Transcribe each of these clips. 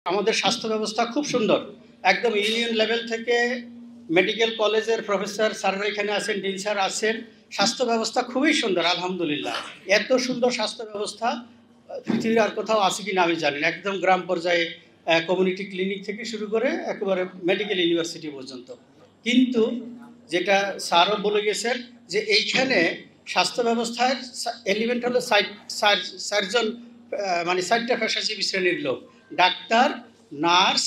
আমাদের স্বাস্থ্য ব্যবস্থা খুব সুন্দর, একদম ইউনিয়ন লেভেল থেকে মেডিকেল কলেজের প্রফেসর স্যাররা এখানে আছেন, ডিন স্যার আছেন। স্বাস্থ্য ব্যবস্থা খুবই সুন্দর, আলহামদুলিল্লাহ। এত সুন্দর স্বাস্থ্য ব্যবস্থা পৃথিবীর আর কোথাও আছে কিনা আমি জানি না। একদম গ্রাম পর্যায়ে কমিউনিটি ক্লিনিক থেকে শুরু করে একেবারে মেডিকেল ইউনিভার্সিটি পর্যন্ত। কিন্তু যেটা স্যারও বলে গেছেন যে এইখানে স্বাস্থ্য ব্যবস্থায় এলিমেন্ট হলো সার্জন, মানে 4টা পেশাজীবী শ্রেণীর লোক: ডাক্তার, নার্স,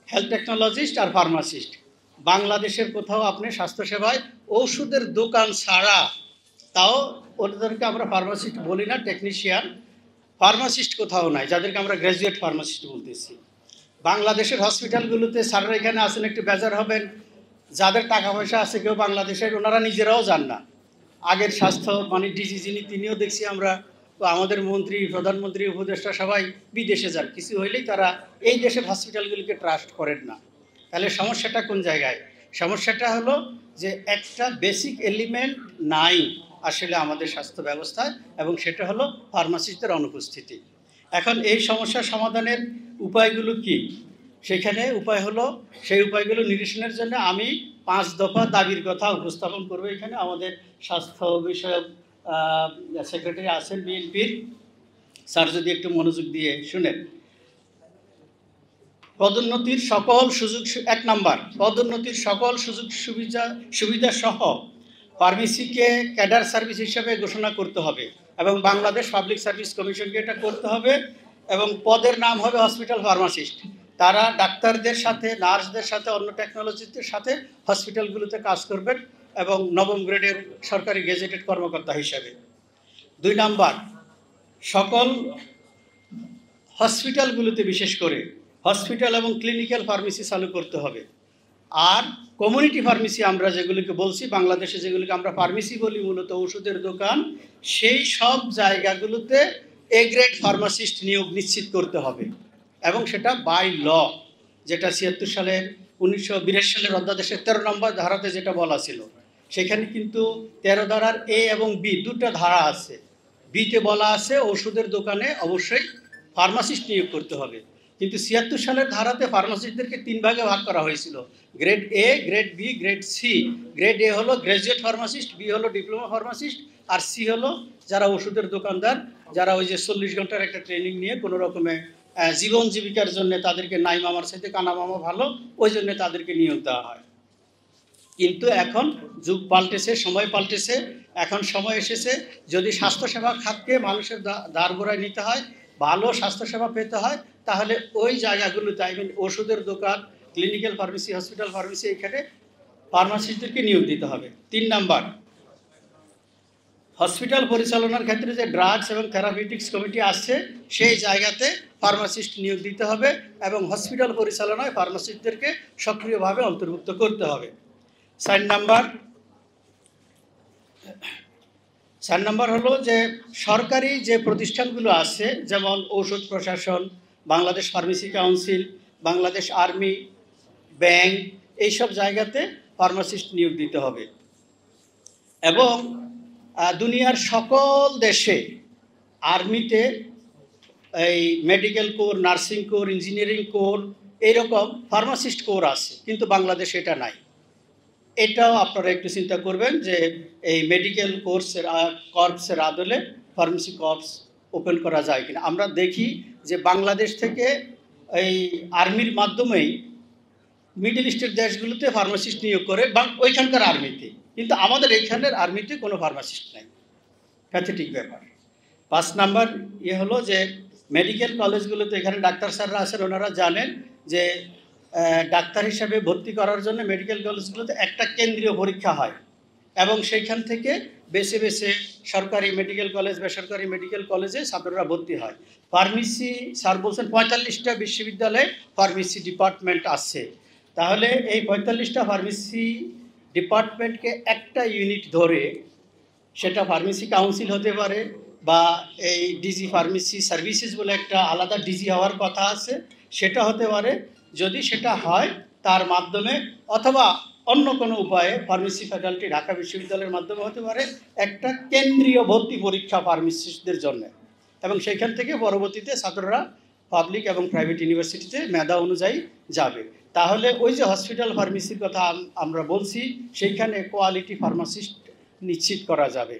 হেলথ টেকনোলজিস্ট আর ফার্মাসিস্ট। বাংলাদেশের কোথাও আপনি স্বাস্থ্যসেবায় ওষুধের দোকান ছাড়া, তাও ওদেরকে আমরা ফার্মাসিস্ট বলি না, টেকনিশিয়ান, ফার্মাসিস্ট কোথাও নাই, যাদেরকে আমরা গ্র্যাজুয়েট ফার্মাসিস্ট বলতেছি। বাংলাদেশের হসপিটালগুলোতে স্যাররা এখানে আসেন, একটু বেজার হবেন, যাদের টাকা পয়সা আছে কেউ বাংলাদেশের, ওনারা নিজেরাও যান না। আগের স্বাস্থ্য মানে ডিজি যিনি, তিনিও দেখছি আমরা, আমাদের মন্ত্রী, প্রধানমন্ত্রী, উপদেষ্টা সবাই বিদেশে যান, কিছু হইলেই তারা এই দেশের হসপিটালগুলিকে ট্রাস্ট করেন না। তাহলে সমস্যাটা কোন জায়গায়? সমস্যাটা হলো যে একটা বেসিক এলিমেন্ট নাই আসলে আমাদের স্বাস্থ্য ব্যবস্থায়, এবং সেটা হলো ফার্মাসিস্টদের অনুপস্থিতি। এখন এই সমস্যার সমাধানের উপায়গুলো কি? সেখানে উপায় হলো, সেই উপায়গুলো নিরসনের জন্য আমি 5 দফা দাবির কথা উপস্থাপন করব। এখানে আমাদের স্বাস্থ্য বিষয়ক সেক্রেটারি আছেন বিএনপির, স্যার যদি একটু মনোযোগ দিয়ে শুনেন। পদোন্নতির সকল সুযোগ, 1 নাম্বার, পদোন্নতির সকল সুবিধা সহ ফার্মেসিকে ক্যাডার সার্ভিস হিসেবে ঘোষণা করতে হবে, এবং বাংলাদেশ পাবলিক সার্ভিস কমিশনকে এটা করতে হবে। এবং পদের নাম হবে হসপিটাল ফার্মাসিস্ট। তারা ডাক্তারদের সাথে, নার্সদের সাথে, অন্য টেকনোলজিদের সাথে হসপিটালগুলোতে কাজ করবেন, এবং 9ম গ্রেডের সরকারি গেজেটেড কর্মকর্তা হিসেবে। 2 নাম্বার, সকল হসপিটালগুলোতে বিশেষ করে হসপিটাল এবং ক্লিনিক্যাল ফার্মেসি চালু করতে হবে। আর কমিউনিটি ফার্মেসি আমরা যেগুলিকে বলছি, বাংলাদেশে যেগুলিকে আমরা ফার্মেসি বলি, মূলত ওষুধের দোকান, সেই সব জায়গাগুলোতে এ গ্রেড ফার্মাসিস্ট নিয়োগ নিশ্চিত করতে হবে, এবং সেটা বাই ল, যেটা 76 সালের 1982 সালের অধ্যাদেশের 13 নম্বর ধারাতে যেটা বলা ছিল। সেখানে কিন্তু 13 ধারার এ এবং বি 2টা ধারা আছে। বিতে বলা আছে ওষুধের দোকানে অবশ্যই ফার্মাসিস্ট নিয়োগ করতে হবে, কিন্তু 76 সালের ধারাতে ফার্মাসিস্টদেরকে 3 ভাগে ভাগ করা হয়েছিল: grade A, grade B, grade C. Grade A হলো গ্র্যাজুয়েট ফার্মাসিস্ট, বি হলো ডিপ্লোমা ফার্মাসিস্ট, আর সি হলো যারা ওষুধের দোকানদার, যারা ওই যে 40 ঘন্টার একটা ট্রেনিং নিয়ে কোনো রকমে জীবন জীবিকার জন্য তাদেরকে নাই মামার সাথে কানা মামা ভালো, ওই জন্য তাদেরকে নিয়োগ দেওয়া হয়। কিন্তু এখন যুগ পাল্টেছে, সময় পাল্টেছে। এখন সময় এসেছে, যদি স্বাস্থ্যসেবা খাতকে মানুষের দাঁড়গোড়ায় নিতে হয়, ভালো স্বাস্থ্যসেবা পেতে হয়, তাহলে ওই জায়গাগুলোতে, আই মিন ওষুধের দোকান, ক্লিনিক্যাল ফার্মেসি, হসপিটাল ফার্মেসি, এখানে ফার্মাসিস্টদেরকে নিয়োগ দিতে হবে। 3 নাম্বার, হসপিটাল পরিচালনার ক্ষেত্রে যে ড্রাগস এবং থেরাপিউটিক্স কমিটি আসছে, সেই জায়গাতে ফার্মাসিস্ট নিয়োগ দিতে হবে, এবং হসপিটাল পরিচালনায় ফার্মাসিস্টদেরকে সক্রিয়ভাবে অন্তর্ভুক্ত করতে হবে। 4 নাম্বার হলো যে সরকারি যে প্রতিষ্ঠানগুলো আছে, যেমন ঔষধ প্রশাসন, Bangladesh pharmacy council, Bangladesh army, bank, এইসব জায়গাতে ফার্মাসিস্ট নিয়োগ দিতে হবে। এবং দুনিয়ার সকল দেশে আর্মিতে এই medical core, nursing core, engineering core, এইরকম ফার্মাসিস্ট কোর আছে, কিন্তু বাংলাদেশে এটা নাই। এটাও আপনারা একটু চিন্তা করবেন যে এই মেডিকেল কর্পসের আদলে ফার্মেসি কর্পস ওপেন করা যায় কিনা। আমরা দেখি যে বাংলাদেশ থেকে এই আর্মির মাধ্যমেই মিডল ইস্টের দেশগুলোতে ফার্মাসিস্ট নিয়োগ করে, বা ওইখানকার আর্মিতে, কিন্তু আমাদের এইখানের আর্মিতে কোনো ফার্মাসিস্ট নাই। প্যাথেটিক ব্যাপার। 5 নাম্বার হলো যে মেডিকেল কলেজগুলোতে, এখানে ডাক্তার স্যাররা আছেন, ওনারা জানেন যে ডাক্তার হিসাবে ভর্তি করার জন্য মেডিকেল কলেজগুলোতে একটা কেন্দ্রীয় পরীক্ষা হয়, এবং সেইখান থেকে বেছে বেছে সরকারি মেডিকেল কলেজ, বেসরকারি মেডিকেল কলেজে ছাত্ররা ভর্তি হয়। ফার্মেসি স্যার বলছেন 45টা বিশ্ববিদ্যালয়ে ফার্মেসি ডিপার্টমেন্ট আছে। তাহলে এই 45টা ফার্মেসি ডিপার্টমেন্টকে একটা ইউনিট ধরে, সেটা ফার্মেসি কাউন্সিল হতে পারে, বা এই ডিজি ফার্মেসি সার্ভিসেস বলে একটা আলাদা ডিজি হওয়ার কথা আছে, সেটা হতে পারে। যদি সেটা হয়, তার মাধ্যমে অথবা অন্য কোনো উপায়ে ফার্মেসি ফ্যাকাল্টি ঢাকা বিশ্ববিদ্যালয়ের মাধ্যমে হতে পারে একটা কেন্দ্রীয় ভর্তি পরীক্ষা ফার্মেসিস্টদের জন্য, এবং সেইখান থেকে পরবর্তীতে ছাত্ররা পাবলিক এবং প্রাইভেট ইউনিভার্সিটিতে মেধা অনুযায়ী যাবে। তাহলে ওই যে হসপিটাল ফার্মেসির কথা আমরা বলছি, সেইখানে কোয়ালিটি ফার্মাসিস্ট নিশ্চিত করা যাবে।